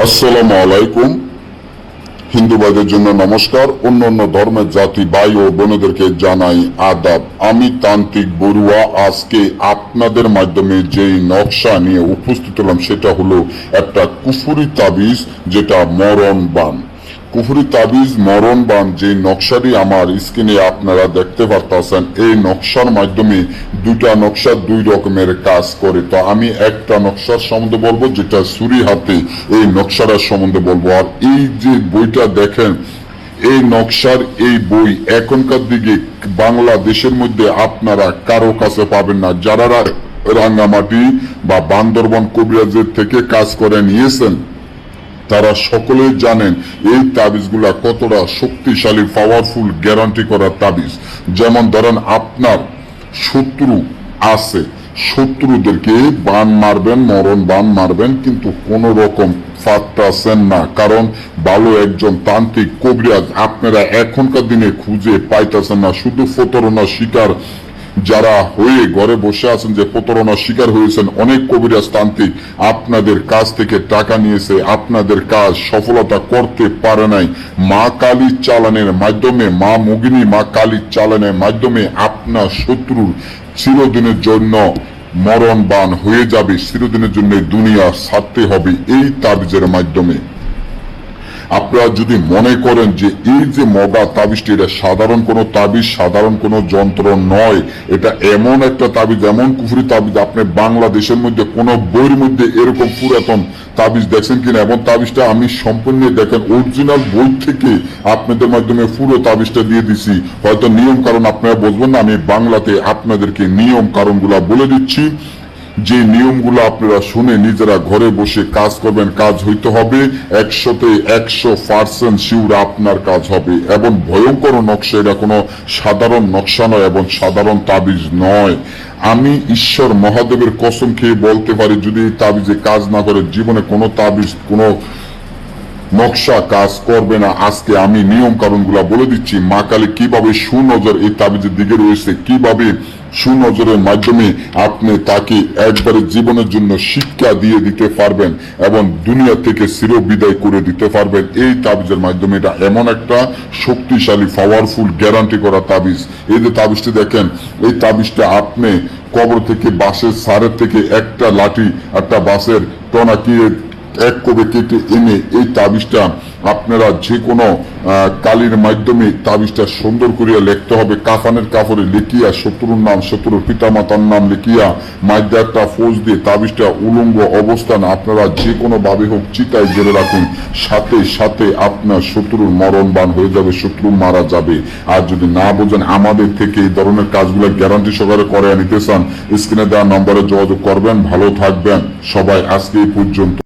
আসসালামু আলাইকুম। হিন্দু ভাইদের জন্য নমস্কার, অন্যান্য ধর্মের জাতি ভাই ও বোনেদেরকে জানাই আদাব। আমি তান্ত্রিক বড়ুয়া। আজকে আপনাদের মাধ্যমে যেই নকশা নিয়ে উপস্থিত হলাম সেটা হলো একটা কুফুরি তাবিজ, যেটা মরণ বান। কুফুরি তাবিজ মরণ বান যে নকশাটি আমার স্ক্রিনে আপনারা দেখতে পারতেছেন, এই নকশার মাধ্যমে দুটা নকশা দুই রকমের কাজ করে। তো আমি একটা নকশার সম্বন্ধে বলবো, যেটা ছুরি হাতে এই নকশাটার সম্বন্ধে বলবো। আর এই যে বইটা দেখেন, এই নকশার এই বই এখনকার দিকে বাংলাদেশের মধ্যে আপনারা কারো কাছে পাবেন না। যারা রাঙ্গামাটি বা বান্দরবান কবিরাজের থেকে কাজ করে নিয়েছেন তারা সকলেই জানেন এই তাবিজগুলা কতটা শক্তিশালী, পাওয়ারফুল, গ্যারান্টি করা তাবিজ। যেমন ধরেন আপনার শত্রু আছে, শত্রুদেরকে বান মারবেন, মরণ বান মারবেন, কিন্তু কোন রকম পাচ্ছেন না, কারণ ভালো একজন তান্ত্রিক কবিরাজ আপনারা এখনকার দিনে খুঁজে পাইতেছেন না। শুধু প্রতারণা শিকার যারা হয়ে ঘরে বসে আছেন, যে প্রতারণা শিকার হয়েছেন, অনেক কবিরাজ তান্ত্রিক আপনাদের কাছ থেকে টাকা নিয়েছে, আপনাদের কাজ সফলতা করতে পারে নাই। মা কালীর চালানের মাধ্যমে, মা মোগিনী মা কালীর চালানের মাধ্যমে আপনার শত্রুর চিরদিনের জন্য মরণ বান হয়ে যাবে, চিরদিনের জন্য দুনিয়া ছাড়তে হবে এই তাবিজের মাধ্যমে। আপনারা যদি মনে করেন যে এই যে মগা তাবিজটি এটা সাধারণ কোনো তাবিজ, সাধারণ কোনো যন্ত্র নয়, এটা এমন একটা তাবিজ, এমন কুফরি তাবিজ, আপনি বাংলাদেশের মধ্যে কোনো বইয়ের মধ্যে এরকম পুরাতন তাবিজ দেখছেন কিনা। এবং তাবিজটা আমি সম্পূর্ণ দেখেন অরিজিনাল বই থেকে আপনাদের মাধ্যমে পুরো তাবিজটা দিয়ে দিছি। হয়তো নিয়ম কারণ আপনারা বুঝবেন না, আমি বাংলাতে আপনাদেরকে নিয়ম কারণগুলা বলে দিচ্ছি। যে নিয়মগুলো আপনারা শুনে নিজেরা ঘরে বসে কাজ করবেন, কাজ হইতে হবে 100% শিওর আপনার কাজ হবে। এবং ভয়ঙ্কর নকশা, এটা কোনো সাধারণ নকশা নয় এবং সাধারণ তাবিজ নয়। আমি ঈশ্বর মহাদেবের কসম খেয়ে বলতে পারি, যদি এই তাবিজে কাজ না করে জীবনে কোনো তাবিজ, কোনো নকশা কাজ করবে না। আজকে আমি নিয়ম কারণগুলা বলে দিচ্ছি। মা কালী কিভাবে সুনজর এই তাবিজের দিকে রয়েছে, কিভাবে সুনজরের মাধ্যমে আপনি তাকে একবারে জীবনের জন্য শিক্ষা দিয়ে দিতে পারবেন এবং দুনিয়া থেকে চিরবিদায় করে দিতে পারবেন এই তাবিজের মাধ্যমে। এটা এমন একটা শক্তিশালী, পাওয়ারফুল, গ্যারান্টি করা তাবিজ। এই যে তাবিজটি দেখেন, এই তাবিজটা আপনি কবর থেকে, বাঁশের সারের থেকে একটা লাঠি, একটা বাঁশের টনা কি এক কবে কেটে এনে এই তাবিজটা আপনারা যে কোনো কালির মাধ্যমে তাবিজটা সুন্দর করিয়া লিখতে হবে। কাফানের কাপড়ে লিখিয়া শত্রুর নাম, শত্রুর পিতামাতার নাম লিখিয়া মাইদা একটা ফৌজ দিয়ে তাবিজটা উলঙ্গ অবস্থান আপনারা যে কোনো ভাবে হোক চিতায় গেড়ে রাখুন। সাথে সাথে আপনার শত্রুর মরণ বান হয়ে যাবে, শত্রু মারা যাবে। আর যদি না বোঝেন, আমাদের থেকে এই ধরনের কাজগুলো গ্যারান্টি সহকারে করে নিতে চান, স্ক্রিনে দেওয়া নম্বরে যোগাযোগ করবেন। ভালো থাকবেন সবাই। আজকে এই পর্যন্ত।